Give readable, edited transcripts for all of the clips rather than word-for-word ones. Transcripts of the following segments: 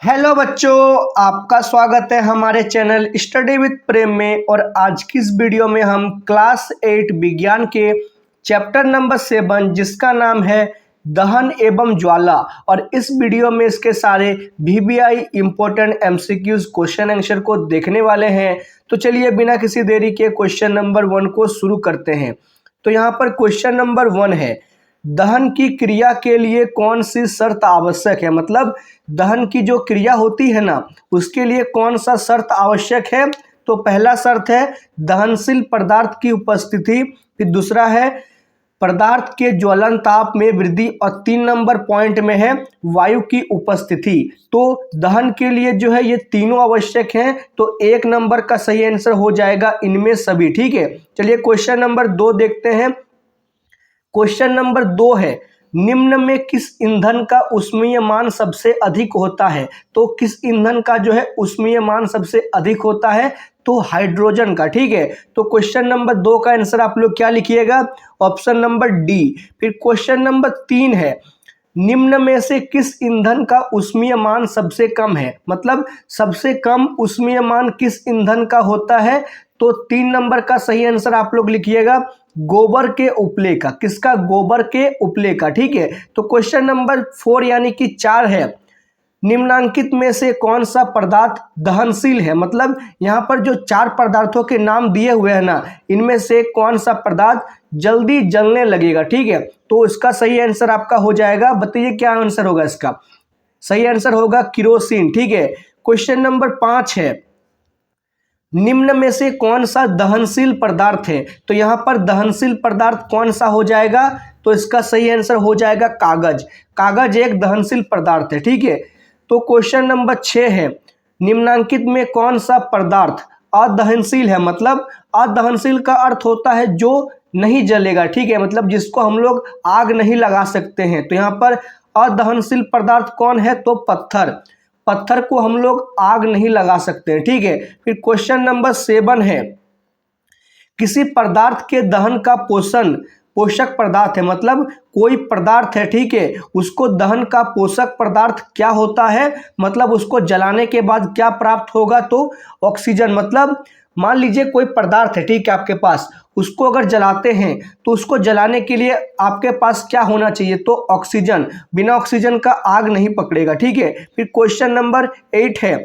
Hello बच्चों, आपका स्वागत है हमारे चैनल स्टडी विद प्रेम में। और आज की इस वीडियो में हम क्लास 8 विज्ञान के चैप्टर नंबर 7 जिसका नाम है दहन एवं ज्वाला, और इस वीडियो में इसके सारे VBI important MCQs question answer को देखने वाले हैं। तो चलिए बिना किसी देरी के क्वेश्चन नंबर 1 को शुरू करते हैं। तो यहाँ पर क्वेश्चन नंबर 1 है, दहन की क्रिया के लिए कौन सी शर्त आवश्यक है। मतलब दहन की जो क्रिया होती है ना, उसके लिए कौन सा शर्त आवश्यक है। तो पहला शर्त है दहनशील पदार्थ की उपस्थिति, फिर दूसरा है पदार्थ के ज्वलन ताप में वृद्धि, और 3 नंबर पॉइंट में है वायु की उपस्थिति। तो दहन के लिए जो है ये तीनों आवश्यक हैं, तो 1 नंबर का सही आंसर हो जाएगा इनमें सभी। ठीक है, चलिए क्वेश्चन नंबर 2 देखते हैं। क्वेश्चन नंबर 2 है, निम्न में किस ईंधन का ऊष्मीय मान सबसे अधिक होता है। तो किस ईंधन का जो है ऊष्मीय मान सबसे अधिक होता है, तो हाइड्रोजन का। ठीक है, तो क्वेश्चन नंबर 2 का आंसर आप लोग क्या लिखिएगा, ऑप्शन नंबर डी। फिर क्वेश्चन नंबर 3 है, निम्न में से किस ईंधन का ऊष्मीय मान सबसे कम है। मतलब सबसे कम ऊष्मीय मान किस ईंधन का होता है। तो 3 नंबर का सही आंसर आप लोग लिखिएगा गोबर के उपले का। किसका, गोबर के उपले का। ठीक है, तो क्वेश्चन नंबर 4 यानी कि 4 है, निम्नांकित में से कौन सा पदार्थ दहनशील है। मतलब यहाँ पर जो 4 पदार्थों के नाम दिए हुए हैं ना, इनमें से कौन सा पदार्थ जल्दी जलने लगेगा। ठीक है, तो इसका सही आंसर आपका हो जाएगा, बताइए क्या आंसर होगा इसका। सही आंसर होगा किरोसिन। ठीक है, क्वेश्चन नंबर 5 है, निम्न में से कौन सा दहनशील पदार्थ है। तो यहाँ पर दहनशील पदार्थ कौन सा हो जाएगा, तो इसका सही आंसर हो जाएगा कागज। कागज एक दहनशील पदार्थ है। ठीक है, तो क्वेश्चन नंबर 6 है, निम्नांकित में कौन सा पदार्थ अदहनशील है। मतलब अदहनशील का अर्थ होता है जो नहीं जलेगा। ठीक है, मतलब जिसको हम लोग आग नहीं लगा सकते हैं। तो यहाँ पर अदहनशील पदार्थ कौन है, तो पत्थर। पत्थर को हम लोग आग नहीं लगा सकते हैं। ठीक है, फिर क्वेश्चन नंबर 7 है, किसी पदार्थ के दहन का पोषक पदार्थ है। मतलब कोई पदार्थ है, ठीक है, उसको दहन का पोषक पदार्थ क्या होता है। मतलब उसको जलाने के बाद क्या प्राप्त होगा, तो ऑक्सीजन। मतलब मान लीजिए कोई पदार्थ है, ठीक है, आपके पास, उसको अगर जलाते हैं तो उसको जलाने के लिए आपके पास क्या होना चाहिए, तो ऑक्सीजन। बिना ऑक्सीजन का आग नहीं पकड़ेगा। ठीक है, फिर क्वेश्चन नंबर 8 है,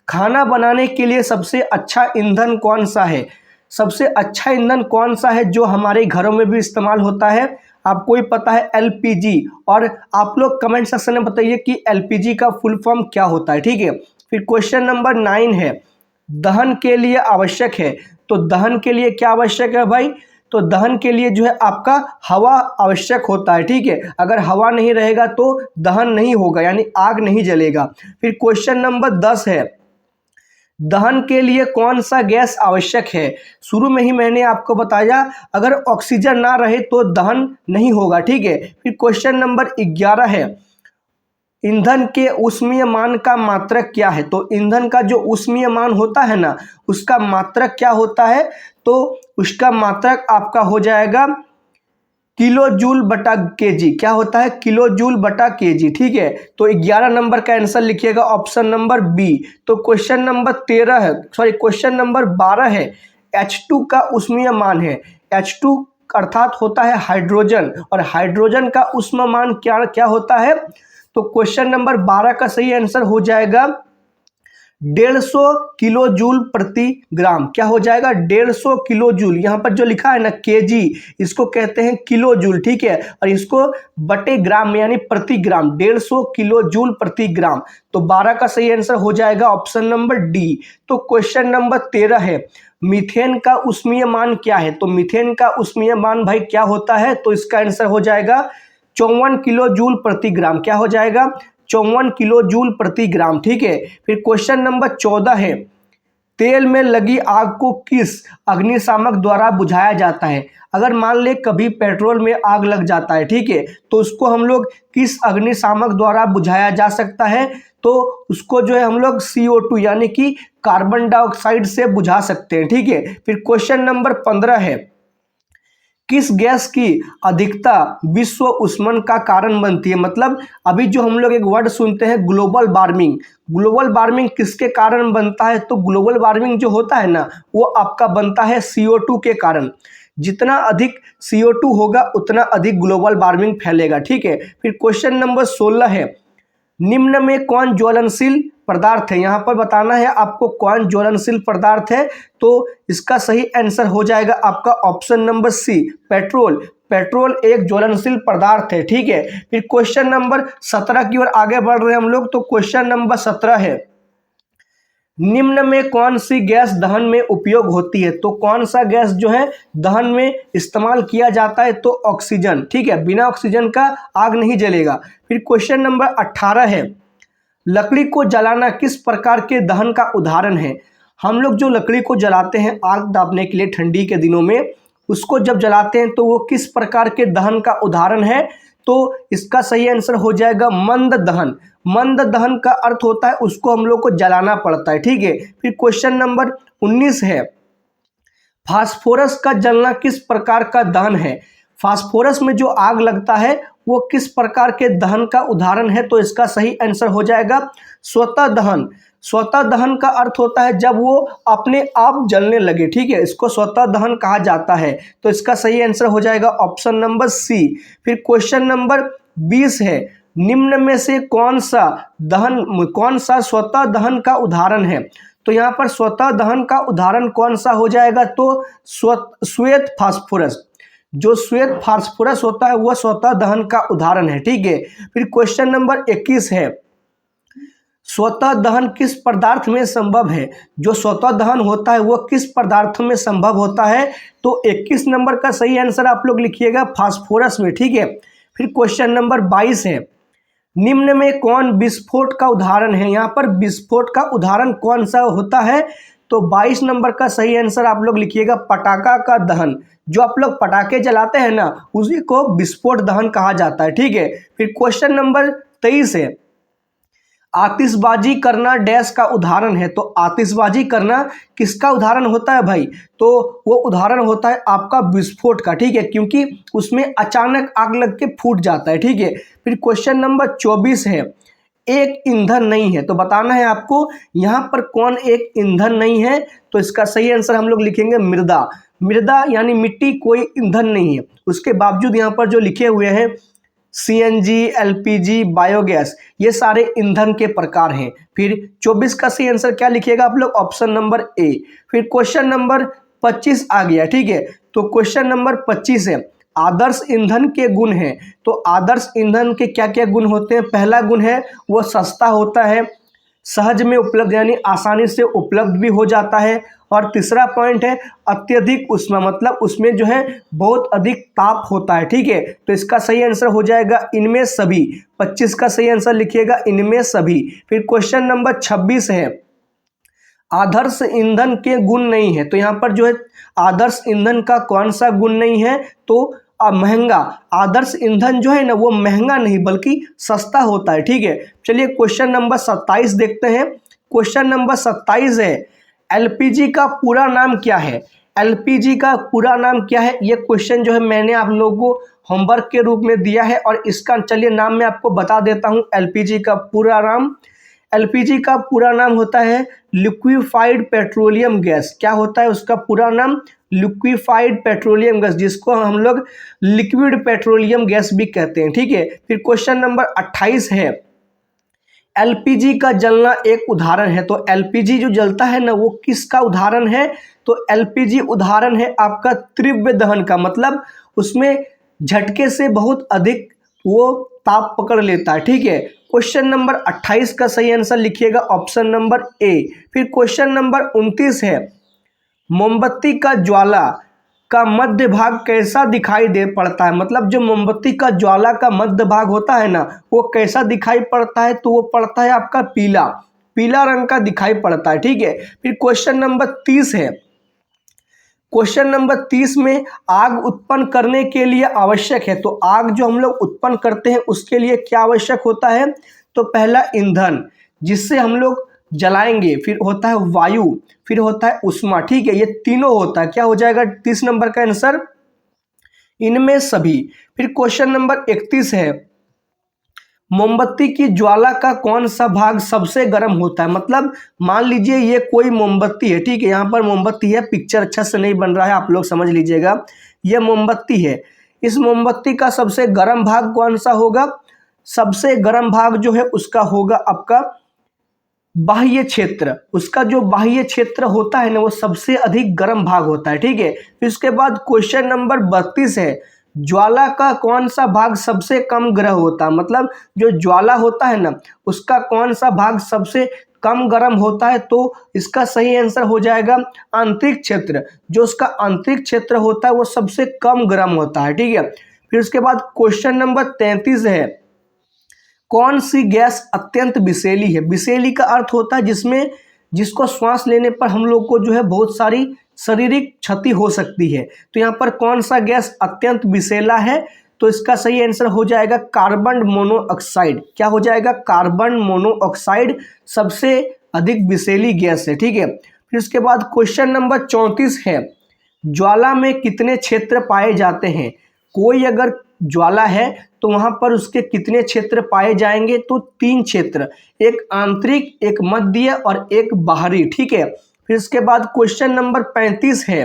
खाना बनाने के लिए सबसे अच्छा ईंधन कौन सा है। सबसे अच्छा ईंधन कौन सा है जो हमारे घरों में भी इस्तेमाल होता है। आपको ही पता है LPG, और आप लोग कमेंट सेक्शन में बताइए कि LPG का फुल फॉर्म क्या होता है। ठीक है, फिर क्वेश्चन नंबर 9 है, दहन के लिए आवश्यक है। तो दहन के लिए क्या आवश्यक है भाई, तो दहन के लिए जो है आपका हवा आवश्यक होता है। ठीक है, अगर हवा नहीं रहेगा तो दहन नहीं होगा, यानी आग नहीं जलेगा। फिर क्वेश्चन नंबर 10 है, दहन के लिए कौन सा गैस आवश्यक है। शुरू में ही मैंने आपको बताया, अगर ऑक्सीजन ना रहे तो दहन नहीं होगा। ठीक है, फिर क्वेश्चन नंबर 11 है, ईंधन के ऊष्मीय मान का मात्रक क्या है। तो ईंधन का जो ऊष्मीय मान होता है ना, उसका मात्रक क्या होता है, तो उसका मात्रक आपका हो जाएगा किलो जूल बटा केजी। क्या होता है, किलो जूल बटा केजी। ठीक है, तो 11 नंबर का आंसर लिखिएगा ऑप्शन नंबर बी। तो क्वेश्चन नंबर 13 है, सॉरी क्वेश्चन नंबर 12 है, H2 का ऊष्मीय मान है। H2 अर्थात होता है हाइड्रोजन, और हाइड्रोजन का ऊष्मीय मान क्या क्या होता है। तो क्वेश्चन नंबर 12 का सही आंसर हो जाएगा 150 किलो जूल प्रति ग्राम। क्या हो जाएगा, 150 किलो जूल। यहाँ पर जो लिखा है ना केजी, इसको कहते हैं किलो जूल। ठीक है, और इसको बटे ग्राम में यानी प्रति ग्राम, 150 किलो जूल प्रति ग्राम। तो 12 का सही आंसर हो जाएगा ऑप्शन नंबर डी। तो क्वेश्चन नंबर 13 है, मीथेन का ऊष्मीय मान क्या है। तो मीथेन का ऊष्मीय मान भाई क्या होता है, तो इसका आंसर हो जाएगा 54 किलो जूल प्रति ग्राम। क्या हो जाएगा, 54 किलो जूल प्रति ग्राम। ठीक है, फिर क्वेश्चन नंबर 14 है, तेल में लगी आग को किस अग्निशामक द्वारा बुझाया जाता है। अगर मान ले कभी पेट्रोल में आग लग जाता है, ठीक है, तो उसको हम लोग किस अग्निशामक द्वारा बुझाया जा सकता है। तो उसको जो है हम लोग CO2 यानी कि कार्बन डाइऑक्साइड से बुझा सकते हैं। ठीक है, फिर क्वेश्चन नंबर 15 है, किस गैस की अधिकता विश्व उष्मन का कारण बनती है। मतलब अभी जो हम लोग एक वर्ड सुनते हैं ग्लोबल वार्मिंग, ग्लोबल वार्मिंग किसके कारण बनता है, तो ग्लोबल वार्मिंग जो होता है ना वो आपका बनता है CO2 के कारण। जितना अधिक CO2 होगा उतना अधिक ग्लोबल वार्मिंग फैलेगा, ठीक है। फिर क्वेश्चन नंबर 16 है, निम्न में कौन ज्वलनशील पदार्थ है। यहाँ पर बताना है आपको कौन ज्वलनशील पदार्थ है, तो इसका सही आंसर हो जाएगा आपका option number C, petrol. Petrol एक ज्वलनशील पदार्थ है, ठीक है। फिर क्वेश्चन नंबर 17 की ओर आगे बढ़ रहे हैं हम लोग। तो क्वेश्चन नंबर 17 है, निम्न में कौन सी गैस दहन में उपयोग होती है। तो कौन सा गैस जो है दहन में इस्तेमाल किया जाता है, तो ऑक्सीजन, ठीक है। बिना ऑक्सीजन का आग नहीं जलेगा। फिर क्वेश्चन नंबर 18 है, लकड़ी को जलाना किस प्रकार के दहन का उदाहरण है। हम लोग जो लकड़ी को जलाते हैं आग दाबने के लिए ठंडी के दिनों में, उसको जब जलाते हैं तो वो किस प्रकार के दहन का उदाहरण है, तो इसका सही आंसर हो जाएगा मंद दहन। मंद दहन का अर्थ होता है उसको हम लोग को जलाना पड़ता है, ठीक है। फिर क्वेश्चन नंबर 19 है, फास्फोरस का जलना किस प्रकार का दहन है। फास्फोरस में जो आग लगता है वो किस प्रकार के दहन का उदाहरण है, तो इसका सही आंसर हो जाएगा स्वतः दहन। स्वतः दहन का अर्थ होता है जब वो अपने आप जलने लगे, ठीक है, इसको स्वतः दहन कहा जाता है। तो इसका सही आंसर हो जाएगा ऑप्शन नंबर सी। फिर क्वेश्चन नंबर 20 है, निम्न में से कौन सा स्वतः दहन का उदाहरण है। तो यहाँ पर स्वतः दहन का उदाहरण कौन सा हो जाएगा, तो श्वेत फास्फोरस। जो श्वेत फास्फोरस होता है वह स्वतः दहन का उदाहरण है, ठीक है। फिर क्वेश्चन नंबर 21 है, स्वतः दहन किस पदार्थ में संभव है। जो स्वतः दहन होता है वह किस पदार्थ में संभव होता है, तो 21 नंबर का सही आंसर आप लोग लिखिएगा फास्फोरस में, ठीक है। फिर क्वेश्चन नंबर 22 है, निम्न में कौन विस्फोट का उदाहरण है। यहाँ पर विस्फोट का उदाहरण कौन सा होता है, तो 22 नंबर का सही आंसर आप लोग लिखिएगा पटाखा का दहन। जो आप लोग पटाखे जलाते हैं ना उसी को विस्फोट दहन कहा जाता है, ठीक है। फिर क्वेश्चन नंबर 23 है, आतिशबाजी करना डैश का उदाहरण है। तो आतिशबाजी करना किसका उदाहरण होता है भाई, तो वो उदाहरण होता है आपका विस्फोट का, ठीक है, क्योंकि उसमें अचानक आग लग के फूट जाता है, ठीक है। फिर क्वेश्चन नंबर 24 है, एक ईंधन नहीं है। तो बताना है आपको यहाँ पर कौन एक ईंधन नहीं है, तो इसका सही आंसर हम लोग लिखेंगे मृदा। मृदा यानी मिट्टी कोई ईंधन नहीं है। उसके बावजूद यहाँ पर जो लिखे हुए हैं CNG, LPG, बायोगैस, ये सारे ईंधन के प्रकार हैं। फिर 24 का सही आंसर क्या लिखिएगा आप लोग, ऑप्शन नंबर ए। फिर क्वेश्चन नंबर 25 आ गया, ठीक है। तो क्वेश्चन नंबर 25 है, आदर्श ईंधन के गुण हैं। तो आदर्श ईंधन के क्या क्या गुण होते हैं। पहला गुण है वो सस्ता होता है, सहज में उपलब्ध यानी आसानी से उपलब्ध भी हो जाता है। और तीसरा पॉइंट है अत्यधिक ऊष्मा, मतलब उसमें जो है बहुत अधिक ताप होता है, ठीक है। तो इसका सही आंसर हो जाएगा इनमें सभी। 25 का सही आंसर लिखिएगा इनमें सभी। फिर क्वेश्चन नंबर 26 है, आदर्श ईंधन के गुण नहीं है। तो यहाँ पर जो है आदर्श ईंधन का कौन सा गुण नहीं है, तो महंगा। आदर्श ईंधन जो है ना वो महंगा नहीं बल्कि सस्ता होता है, ठीक है। चलिए क्वेश्चन नंबर 27 देखते हैं। क्वेश्चन नंबर 27 है, LPG का पूरा नाम क्या है। LPG का पूरा नाम क्या है, ये क्वेश्चन जो है मैंने आप लोगों को होमवर्क के रूप में दिया है और इसका चलिए नाम मैं आपको बता देता हूँ। LPG का पूरा नाम, LPG का पूरा नाम होता है लिक्विफाइड पेट्रोलियम गैस। क्या होता है उसका पूरा नाम, लिक्विफाइड पेट्रोलियम गैस, जिसको हम लोग लिक्विड पेट्रोलियम गैस भी कहते हैं, ठीक है। फिर क्वेश्चन नंबर 28 है, LPG का जलना एक उदाहरण है। तो LPG जो जलता है ना वो किसका उदाहरण है, तो LPG उदाहरण है आपका तीव्र दहन का, मतलब उसमें झटके से बहुत अधिक वो ताप पकड़ लेता है, ठीक है। क्वेश्चन नंबर 28 का सही आंसर लिखिएगा ऑप्शन नंबर ए। फिर क्वेश्चन नंबर 29 है, मोमबत्ती का ज्वाला का मध्य भाग कैसा दिखाई दे पड़ता है। मतलब जो मोमबत्ती का ज्वाला का मध्य भाग होता है ना वो कैसा दिखाई पड़ता है, तो वो पड़ता है आपका पीला, पीला रंग का दिखाई पड़ता है, ठीक है। फिर क्वेश्चन नंबर 30 है, क्वेश्चन नंबर 30 में आग उत्पन्न करने के लिए आवश्यक है। तो आग जो हम लोग उत्पन्न करते हैं उसके लिए क्या आवश्यक होता है, तो पहला ईंधन जिससे हम लोग जलाएंगे, फिर होता है वायु, फिर होता है उष्मा, ठीक है। ये तीनों होता है, क्या हो जाएगा 30 नंबर का आंसर, इनमें सभी। फिर क्वेश्चन नंबर 31 है, मोमबत्ती की ज्वाला का कौन सा भाग सबसे गर्म होता है। मतलब मान लीजिए ये कोई मोमबत्ती है, ठीक है, यहाँ पर मोमबत्ती है, पिक्चर अच्छा से नहीं बन रहा है, आप लोग समझ लीजिएगा। ये मोमबत्ती है, इस मोमबत्ती का सबसे गर्म भाग कौन सा होगा। सबसे गर्म भाग जो है उसका होगा आपका बाह्य क्षेत्र। उसका जो बाह्य क्षेत्र होता है ना वो सबसे अधिक गर्म भाग होता है, ठीक है। फिर उसके बाद क्वेश्चन नंबर 32 है, ज्वाला का कौन सा भाग सबसे कम गर्म होता है। मतलब जो ज्वाला होता है ना उसका कौन सा भाग सबसे कम गर्म होता है। तो इसका सही आंसर हो जाएगा आंतरिक क्षेत्र। जो उसका आंतरिक क्षेत्र होता है वो सबसे कम गर्म होता है, ठीक है। फिर उसके बाद क्वेश्चन नंबर 33 है, कौन सी गैस अत्यंत विषैली है। विषैली का अर्थ होता है जिसको श्वास लेने पर हम लोग को जो है बहुत सारी शारीरिक क्षति हो सकती है। तो यहाँ पर कौन सा गैस अत्यंत विषैला है। तो इसका सही आंसर हो जाएगा कार्बन मोनोऑक्साइड। क्या हो जाएगा, कार्बन मोनोऑक्साइड सबसे अधिक विषैली गैस है, ठीक है। फिर उसके बाद क्वेश्चन नंबर 34 है, ज्वाला में कितने क्षेत्र पाए जाते हैं। कोई अगर ज्वाला है तो वहां पर उसके कितने क्षेत्र पाए जाएंगे। तो 3 क्षेत्र, एक आंतरिक, एक मध्य और एक बाहरी, ठीक है। फिर इसके बाद क्वेश्चन नंबर 35 है,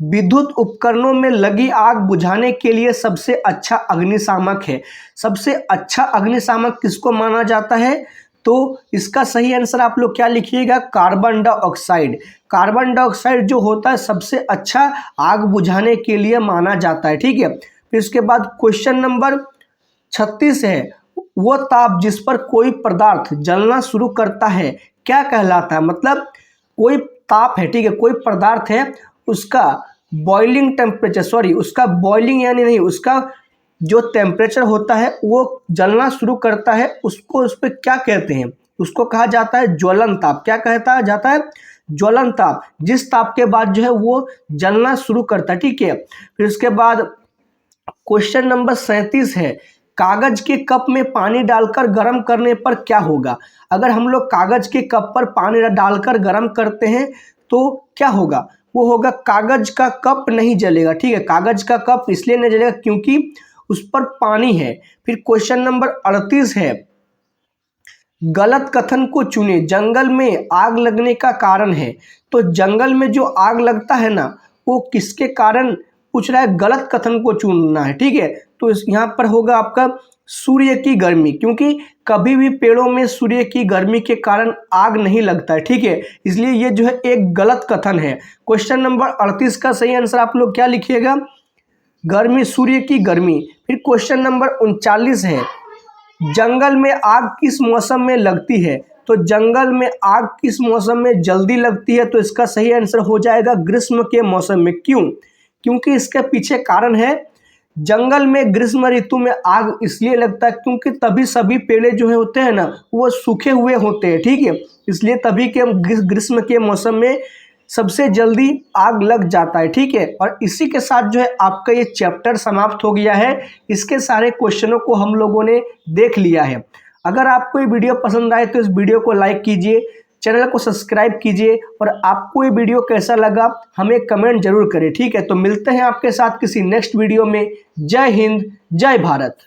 विद्युत उपकरणों में लगी आग बुझाने के लिए सबसे अच्छा अग्निशामक है। सबसे अच्छा अग्निशामक किसको माना जाता है। तो इसका सही आंसर आप लोग क्या लिखिएगा, कार्बन डाइऑक्साइड। कार्बन डाइऑक्साइड जो होता है सबसे अच्छा आग बुझाने के लिए माना जाता है, ठीक है। फिर इसके बाद क्वेश्चन नंबर 36 है, वो ताप जिस पर कोई पदार्थ जलना शुरू करता है क्या कहलाता है। मतलब कोई ताप है, ठीक है, कोई पदार्थ है, उसका बॉइलिंग टेम्परेचर, उसका बॉइलिंग यानी नहीं, उसका जो टेम्परेचर होता है वो जलना शुरू करता है, उसको उस पर क्या कहते हैं। उसको कहा जाता है ज्वलन ताप। क्या कहता जाता है, ज्वलन ताप। जिस ताप के बाद जो है वो जलना शुरू करता है, ठीक है। फिर उसके बाद क्वेश्चन नंबर 37 है, कागज के कप में पानी डालकर गर्म करने पर क्या होगा। अगर हम लोग कागज के कप पर पानी डालकर गर्म करते हैं तो क्या होगा, वो होगा कागज का कप नहीं जलेगा, ठीक है। कागज का कप इसलिए नहीं जलेगा क्योंकि उस पर पानी है। फिर क्वेश्चन नंबर 38 है, गलत कथन को चुने, जंगल में आग लगने का कारण है। तो जंगल में जो आग लगता है ना वो किसके कारण पूछ रहा है, गलत कथन को चुनना है, ठीक है। तो यहाँ पर होगा आपका सूर्य की गर्मी, क्योंकि कभी भी पेड़ों में सूर्य की गर्मी के कारण आग नहीं लगता है, ठीक है। इसलिए ये जो है एक गलत कथन है। क्वेश्चन नंबर 38 का सही आंसर आप लोग क्या लिखिएगा, गर्मी, सूर्य की गर्मी। फिर क्वेश्चन नंबर 39 है, जंगल में आग किस मौसम में लगती है। तो जंगल में आग किस मौसम में जल्दी लगती है। तो इसका सही आंसर हो जाएगा ग्रीष्म के मौसम में। क्यों, क्योंकि इसके पीछे कारण है, जंगल में ग्रीष्म ऋतु में आग इसलिए लगता है क्योंकि तभी सभी पेड़ जो है होते हैं ना वो सूखे हुए होते हैं, ठीक है। इसलिए तभी के ग्रीष्म के मौसम में सबसे जल्दी आग लग जाता है, ठीक है। और इसी के साथ जो है आपका ये चैप्टर समाप्त हो गया है। इसके सारे क्वेश्चनों को हम लोगों ने देख लिया है। अगर आपको ये वीडियो पसंद आए तो इस वीडियो को लाइक कीजिए, चैनल को सब्सक्राइब कीजिए और आपको ये वीडियो कैसा लगा हमें कमेंट जरूर करें, ठीक है। तो मिलते हैं आपके साथ किसी नेक्स्ट वीडियो में। जय हिंद, जय भारत।